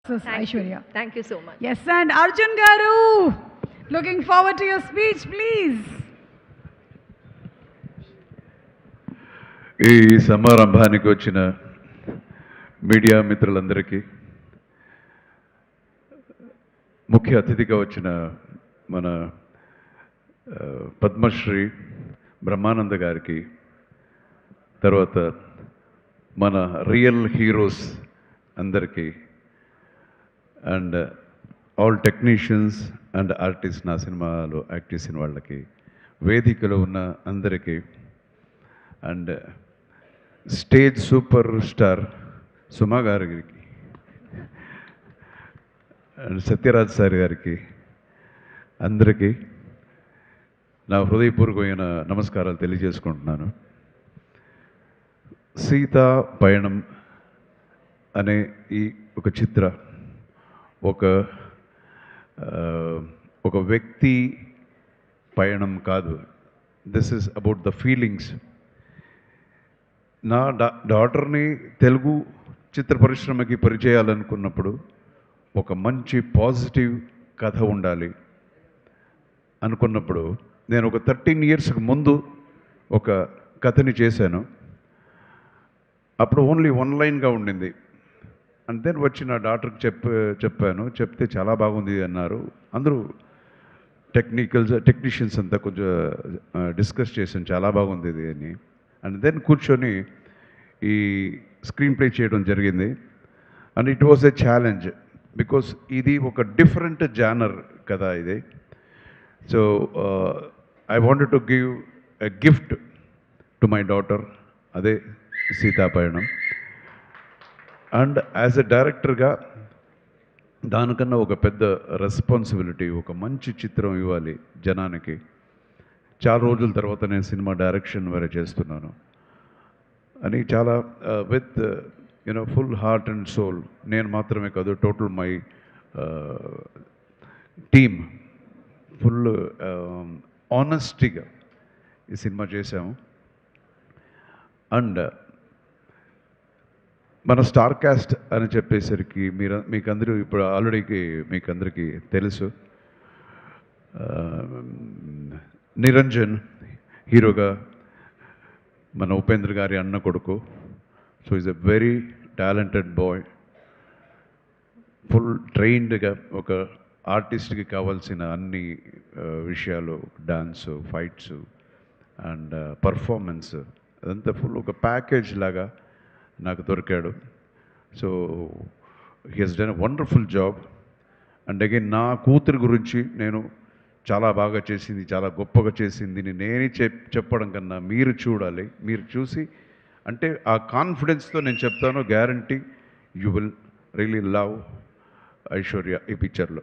Aishwarya. Thank you so much. Yes, and Arjun Garu, looking forward to your speech, please. ఈ సమారంభానికి వచ్చిన media మిత్రులందరికీ, ముఖ్య అతిథిగా వచ్చిన మన పద్మశ్రీ బ్రహ్మానంద గారికి, తర్వాత మన రియల్ హీరోస్ అందరికీ, and all technicians and artist, నా సినిమాలో యాక్ట్ చేసిన వాళ్ళకి, వేదికలో ఉన్న అందరికీ, అండ్ స్టేజ్ సూపర్ స్టార్ సుమా గారికి అండ్ సత్యరాజ్ సార్ గారికి, అందరికీ నా హృదయపూర్వకమైన నమస్కారాలు తెలియజేసుకుంటున్నాను. సీతా పయణం అనే ఈ ఒక చిత్ర ఒక వ్యక్తి పయణం కాదు. This is about the feelings. నా డాటర్ని తెలుగు చిత్ర పరిశ్రమకి పరిచయాలనుకున్నప్పుడు ఒక మంచి పాజిటివ్ కథ ఉండాలి అనుకున్నప్పుడు నేను ఒక 13 years ముందు ఒక కథని చేశాను. అప్పుడు ఓన్లీ 1 lineగా ఉండింది. అండ్ దెన్ వచ్చి నా డాక్టర్కి చెప్పాను. చెప్తే చాలా బాగుంది అన్నారు. అందరూ టెక్నీషియన్స్ అంతా కొంచెం డిస్కస్ చేసాను, చాలా బాగుంది ఇది అని. అండ్ దెన్ కూర్చొని ఈ స్క్రీన్ ప్లే చేయడం జరిగింది. And it was a challenge because ఇది ఒక డిఫరెంట్ జానర్ కదా ఇది. So I wanted to give a gift to my daughter, అదే సీతాపయణం. అండ్ యాజ్ ఎ డైరెక్టర్గా దానికన్నా ఒక పెద్ద రెస్పాన్సిబిలిటీ, ఒక మంచి చిత్రం ఇవ్వాలి జనానికి. చాలా రోజుల తర్వాత నేను సినిమా డైరెక్షన్ వేరే చేస్తున్నాను అని చాలా with full heart and soul, నేను మాత్రమే కాదు, టోటల్ మై టీమ్ ఫుల్ ఆనెస్టీగా ఈ సినిమా చేశాము. అండ్ మన స్టార్ కాస్ట్ అని చెప్పేసరికి మీకందరూ ఇప్పుడు ఆల్రెడీ మీకందరికీ తెలుసు. నిరంజన్ హీరోగా, మన ఉపేంద్ర గారి అన్న కొడుకు. So is a very talented boy, full ట్రైన్డ్గా ఒక ఆర్టిస్ట్కి కావాల్సిన అన్ని విషయాలు, డాన్స్, ఫైట్స్ అండ్ పర్ఫార్మెన్స్, అదంతా ఫుల్ ఒక ప్యాకేజ్ లాగా నాకు దొరికాడు. So he has done a wonderful job. And again నా కూతురు గురించి నేను చాలా బాగా చేసింది, చాలా గొప్పగా చేసింది నేనే చెప్పడం కన్నా మీరు చూడాలి. మీరు చూసి అంటే ఆ కాన్ఫిడెన్స్తో నేను చెప్తాను, guarantee you will really love Aishwarya ఈ పిక్చర్లో.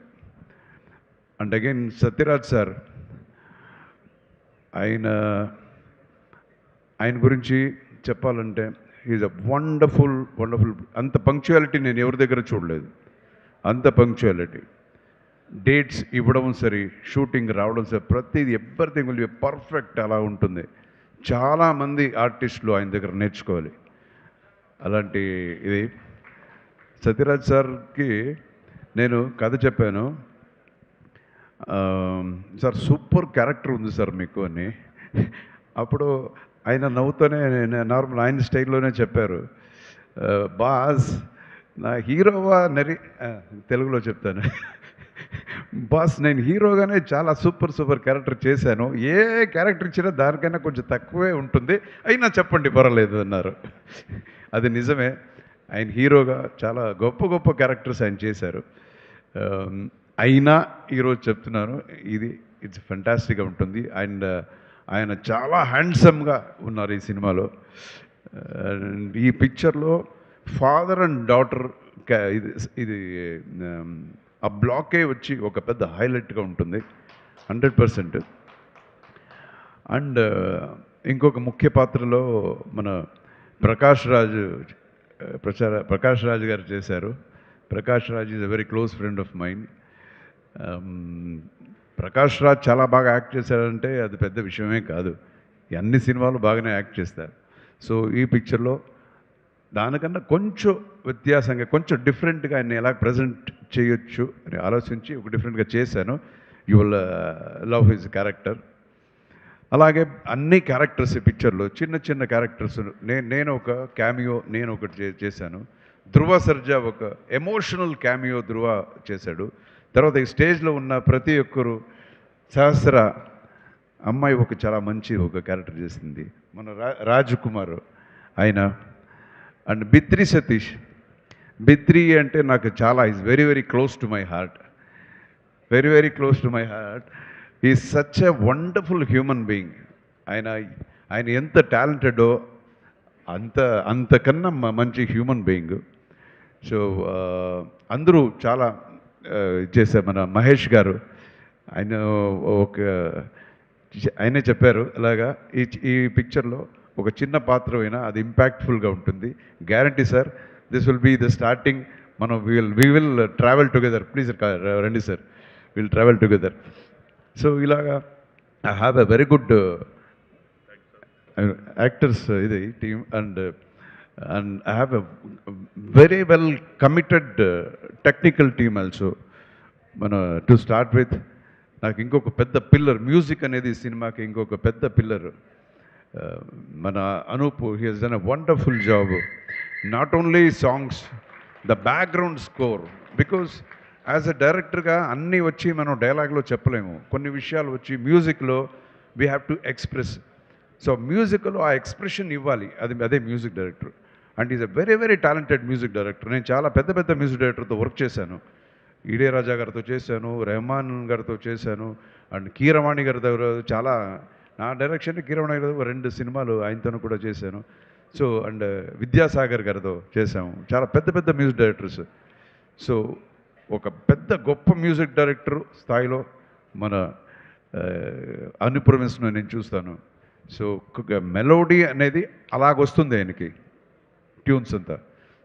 అండ్ అగైన్ సత్యరాజ్ సార్, ఆయన గురించి చెప్పాలంటే ఈజ్ అ వండర్ఫుల్. అంత పంక్చువాలిటీ నేను ఎవరి దగ్గర చూడలేదు. అంత పంక్చువాలిటీ, డేట్స్ ఇవ్వడం సరే, షూటింగ్ రావడం సరే, ప్రతిదీ ఎవ్రీథింగ్ విల్ బి పర్ఫెక్ట్. అలా ఉంటుంది. చాలామంది ఆర్టిస్టులు ఆయన దగ్గర నేర్చుకోవాలి అలాంటి ఇది. సత్యరాజ్ సార్కి నేను కథ చెప్పాను, సార్ సూపర్ క్యారెక్టర్ ఉంది సార్ మీకు అని. అప్పుడు ఆయన నవ్వుతూనే నార్మల్ ఆయన స్టైల్లోనే చెప్పారు, బాస్ నా హీరోవా తెలుగులో చెప్తాను, బాస్ నేను హీరోగానే చాలా సూపర్ క్యారెక్టర్ చేశాను, ఏ క్యారెక్టర్ ఇచ్చినా దానికైనా కొంచెం తక్కువే ఉంటుంది, అయినా చెప్పండి పర్వాలేదు అన్నారు. అది నిజమే, ఆయన హీరోగా చాలా గొప్ప క్యారెక్టర్స్ ఆయన చేశారు. అయినా ఈరోజు చెప్తున్నాను, ఇట్స్ ఫెంటాస్టిక్గా ఉంటుంది. అండ్ ఆయన చాలా హ్యాండ్సమ్గా ఉన్నారు ఈ సినిమాలో. ఈ పిక్చర్లో ఫాదర్ అండ్ డాటర్ ఇది ఆ బ్లాకే వచ్చి ఒక పెద్ద హైలైట్గా ఉంటుంది 100%. అండ్ ఇంకొక ముఖ్య పాత్రలో మన ప్రకాష్ రాజ్ గారు చేశారు. Prakash Raj is a very close friend of mind. Prakash Raj చాలా బాగా యాక్ట్ చేశారంటే అది పెద్ద విషయమే కాదు. అన్ని సినిమాలు బాగానే యాక్ట్ చేస్తారు. సో ఈ పిక్చర్లో దానికన్నా కొంచెం వ్యత్యాసంగా కొంచెం డిఫరెంట్గా ఆయన ఎలా ప్రజెంట్ చేయొచ్చు అని ఆలోచించి ఒక డిఫరెంట్గా చేశాను. You will love his character. అలాగే అన్ని క్యారెక్టర్స్ ఈ పిక్చర్లో చిన్న చిన్న క్యారెక్టర్స్ నేను ఒక క్యామియో నేను ఒకటి చేశాను. ధృవ సర్జా ఒక ఎమోషనల్ క్యామియో ధృవ చేశాడు. తర్వాత ఈ స్టేజ్లో ఉన్న ప్రతి ఒక్కరు సహస్ర అమ్మాయి ఒక చాలా మంచి ఒక క్యారెక్టర్ చేసింది. మన రాజ్ కుమార్ ఆయన అండ్ బిత్రి సతీష్. బిత్రి అంటే నాకు చాలా is very very close to my heart. Very very close to my heart. Is such a wonderful human being. ఆయన ఎంత టాలెంటెడో అంతకన్నా మంచి హ్యూమన్ బీయింగ్. సో అందరూ చాలా చేశారు. మన మహేష్ గారు ఆయన ఆయనే చెప్పారు ఇలాగా ఈ పిక్చర్లో ఒక చిన్న పాత్ర అయినా అది ఇంపాక్ట్ఫుల్గా ఉంటుంది. Guarantee sir, this will be the starting. మనం we will travel together. Please రండి sir, will travel together. So ఇలాగా I have a very good actors ఇది team and I have a very well committed technical team also. To start with, నాకు ఇంకొక పెద్ద pillar music అనేది సినిమాకి ఇంకొక పెద్ద పిల్లర్ మన Anoop. He has done a wonderful job. Not only songs, the background score. Because as a డైరెక్టర్గా అన్నీ వచ్చి మనం డైలాగ్లో చెప్పలేము. కొన్ని విషయాలు వచ్చి మ్యూజిక్లో we have to express. So మ్యూజిక్లో ఆ ఎక్స్ప్రెషన్ ఇవ్వాలి. అదే music director. And is a very very talented music director. నేను చాలా పెద్ద పెద్ద మ్యూజిక్ డైరెక్టర్తో వర్క్ చేశాను. ఇళయరాజా గారితో చేశాను, రెహమాన్ గారితో చేశాను, అండ్ కీరవాణి గారి దగ్గర చాలా నా డైరెక్షన్ కీరవాణి గారి 2 సినిమాలు ఆయనతోనూ కూడా చేశాను. సో అండ్ విద్యాసాగర్ గారితో చేశాము. చాలా పెద్ద పెద్ద మ్యూజిక్ డైరెక్టర్స్. సో ఒక పెద్ద గొప్ప మ్యూజిక్ డైరెక్టర్ స్థాయిలో మన అనుప్రమిస్ను నేను చూస్తాను. సో మెలోడీ అనేది అలాగొస్తుంది ఆయనకి, ట్యూన్స్ అంతా.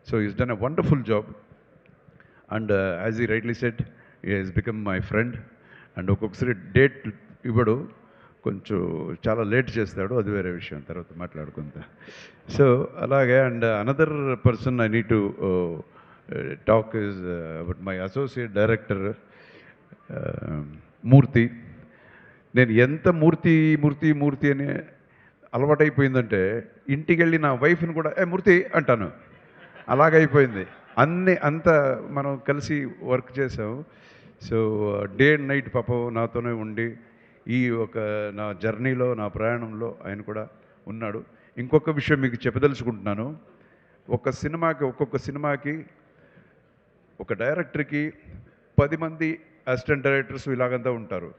So he's done a wonderful job. And as he rightly said, he has become my friend. And ఒక్కొక్కసారి డేట్ ఇవ్వడు, కొంచెం చాలా లేట్ చేస్తాడు, అది వేరే విషయం, తర్వాత మాట్లాడుకుంటా. సో అలాగే and another person I need to talk is about my associate director Murthy. నేను ఎంత మూర్తి మూర్తి మూర్తి అని అలవాటైపోయిందంటే ఇంటికి వెళ్ళి నా వైఫ్ని కూడా మూర్తి అంటాను. అలాగైపోయింది. అంత మనం కలిసి వర్క్ చేసాము. సో డే అండ్ నైట్ పాపం నాతోనే ఉండి ఈ ఒక నా జర్నీలో, నా ప్రయాణంలో ఆయన కూడా ఉన్నాడు. ఇంకొక విషయం మీకు చెప్పదలుచుకుంటున్నాను. ఒక్కొక్క సినిమాకి ఒక డైరెక్టర్కి 10 మంది అసిస్టెంట్ డైరెక్టర్స్ ఇలాగంతా ఉంటారు.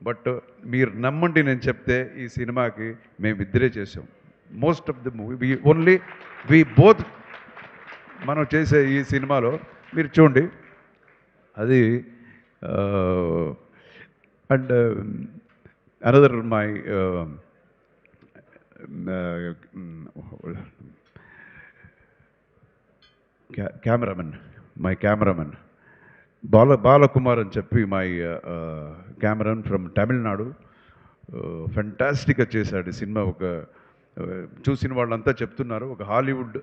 బట్ మీరు నమ్మండి, నేను చెప్తే ఈ సినిమాకి మేమిద్దరే చేసాం. Most of the movie only we both మనం చేసే ఈ సినిమాలో మీరు చూడండి. అది and another my cameraman Balakumar అని చెప్పి మై కెమెరామెన్ ఫ్రమ్ తమిళనాడు. ఫెంటాస్టిక్గా చేశాడు ఈ సినిమా. చూసిన వాళ్ళంతా చెప్తున్నారు ఒక హాలీవుడ్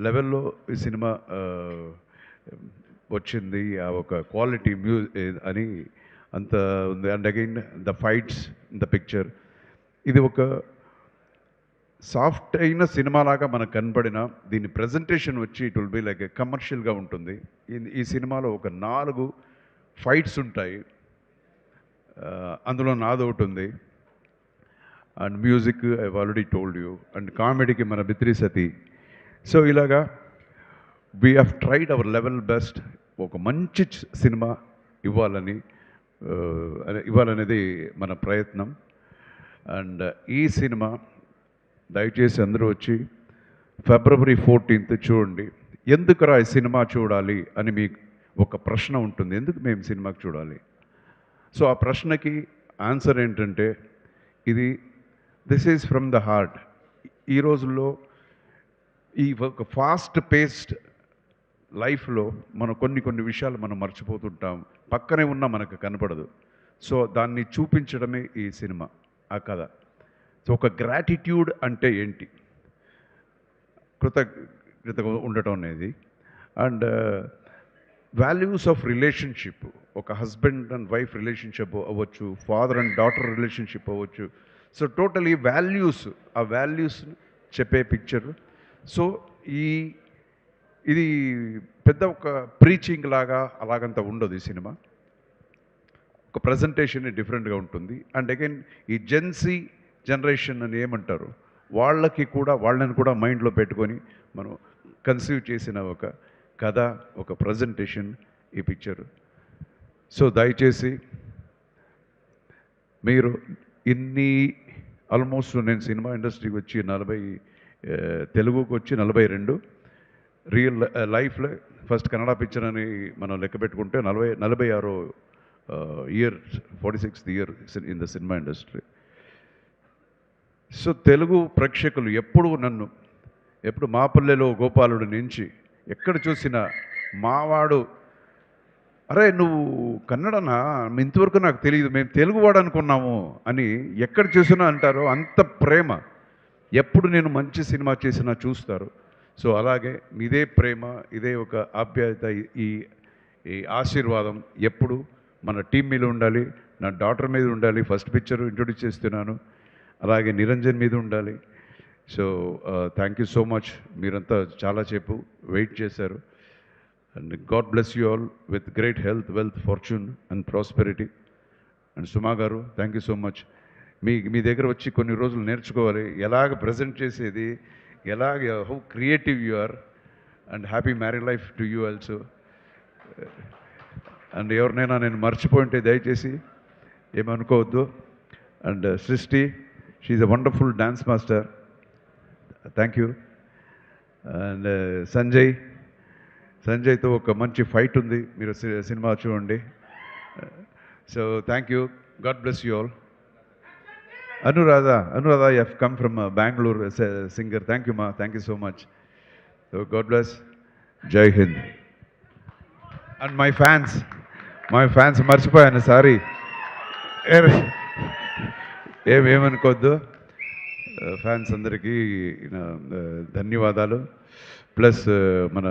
లెవెల్లో ఈ సినిమా వచ్చింది, ఆ ఒక క్వాలిటీ అని అంత ఉంది. And again the fights in the picture, ఇది ఒక సాఫ్ట్ అయిన సినిమాలాగా మనకు కనపడిన దీని ప్రజెంటేషన్ వచ్చి ఇట్ విల్ బి లైక్ కమర్షియల్గా ఉంటుంది. ఈ సినిమాలో ఒక 4 ఫైట్స్ ఉంటాయి, అందులో నాది ఒకటి ఉంది. And music I already told you. And కామెడీకి మన బిత్రి సతీ. సో ఇలాగా we have tried our level best. ఒక మంచి సినిమా ఇవ్వాలనేది మన ప్రయత్నం. అండ్ ఈ సినిమా దయచేసి అందరూ వచ్చి February 14th చూడండి. ఎందుకురా ఈ సినిమా చూడాలి అని మీకు ఒక ప్రశ్న ఉంటుంది, ఎందుకు మేము సినిమాకి చూడాలి? సో ఆ ప్రశ్నకి ఆన్సర్ ఏంటంటే this is from the heart. ఈ రోజుల్లో ఈ ఒక ఫాస్ట్ పేస్డ్ లైఫ్లో మనం కొన్ని విషయాలు మనం మర్చిపోతుంటాం, పక్కనే ఉన్నా మనకు కనపడదు. సో దాన్ని చూపించడమే ఈ సినిమా, ఆ కథ. సో ఒక గ్రాటిట్యూడ్ అంటే ఏంటి, కృతజ్ఞతగా ఉండటం అనేది. అండ్ వాల్యూస్ ఆఫ్ రిలేషన్షిప్, ఒక హస్బెండ్ అండ్ వైఫ్ రిలేషన్షిప్ అవ్వచ్చు, ఫాదర్ అండ్ డాటర్ రిలేషన్షిప్ అవ్వచ్చు. సో టోటలీ వాల్యూస్, ఆ వాల్యూస్ చెప్పే పిక్చర్. సో ఇది పెద్ద ఒక ప్రీచింగ్ లాగా అలాగంతా ఉండదు ఈ సినిమా. ఒక ప్రజెంటేషన్ డిఫరెంట్గా ఉంటుంది. అండ్ అగైన్ ఈ జెన్సీ జనరేషన్ అని ఏమంటారు, వాళ్ళని కూడా మైండ్లో పెట్టుకొని మనం కన్సీవ్ చేసిన ఒక కథ, ఒక ప్రజెంటేషన్ ఈ పిక్చర్. సో దయచేసి మీరు ఆల్మోస్ట్ నేను సినిమా ఇండస్ట్రీకి వచ్చి తెలుగుకి వచ్చి 42, రియల్ లైఫ్లో ఫస్ట్ కన్నడ పిక్చర్ అని మనం లెక్క పెట్టుకుంటే 46వ year, 46th year in the cinema industry. So Telugu ప్రేక్షకులు ఎప్పుడు మాపల్లెలో గోపాలుడి నుంచి ఎక్కడ చూసినా మావాడు, అరే నువ్వు కన్నడనా, ఇంతవరకు నాకు తెలియదు, మేము తెలుగువాడు అనుకున్నాము అని ఎక్కడ చూసినా అంటారు. అంత ప్రేమ. ఎప్పుడు నేను మంచి సినిమా చేసినా చూస్తారు. సో అలాగే ఇదే ప్రేమ, ఇదే ఒక ఆప్యాయత, ఈ ఆశీర్వాదం ఎప్పుడు మన టీం మీద ఉండాలి, నా డాటర్ మీద ఉండాలి. ఫస్ట్ పిక్చర్ ఇంట్రొడ్యూస్ చేస్తున్నాను, అలాగే నిరంజన్ మీద ఉండాలి. So thank you so much. మీరంతా చాలా సేపు వెయిట్ చేశారు. And God bless you all with great health, wealth, fortune and prosperity. And Suma గారు, థ్యాంక్ యూ సో మచ్. మీ దగ్గర వచ్చి కొన్ని రోజులు నేర్చుకోవాలి, ఎలాగ ప్రజెంట్ చేసేది, how creative you are. And happy married life to you also. And ఎవరినైనా నేను మర్చిపోయింటే దయచేసి ఏమనుకోవద్దు. And Srishti, she's a wonderful dance master, thank you. And సంజయ్తో ఒక మంచి ఫైట్ ఉంది, మీరు సినిమా చూడండి. So thank you, God bless you all. Anuradha, you have come from Bengaluru, singer. Thank you మా, thank you so much. So God bless, Jai Hind. And my fans మర్చిపోయాను, sorry. ఏమనుకోవద్దు. Fans అందరికీ ధన్యవాదాలు. ప్లస్ మన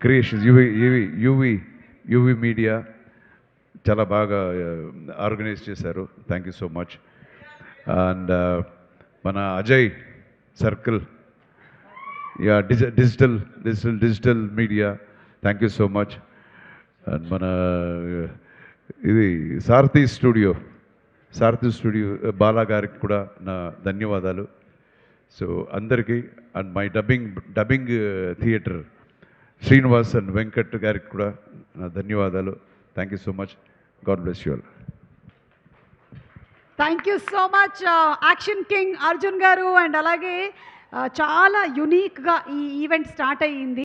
క్రియేషన్స్, యూవి మీడియా చాలా బాగా organise చేశారు. Thank you so much. And మన Ajay circle, yeah, digital media, thank you so much. And మన ఇది సారథి స్టూడియో బాలా గారికి కూడా నా ధన్యవాదాలు. సో అందరికీ. And my dubbing theatre Srinivas and Venkat గారికి కూడా నా ధన్యవాదాలు. Thank you so much. God bless you all. Thank you so much action king Arjun గారు. అండ్ అలాగే చాలా యునీక్గా ఈ ఈవెంట్ స్టార్ట్ అయ్యింది.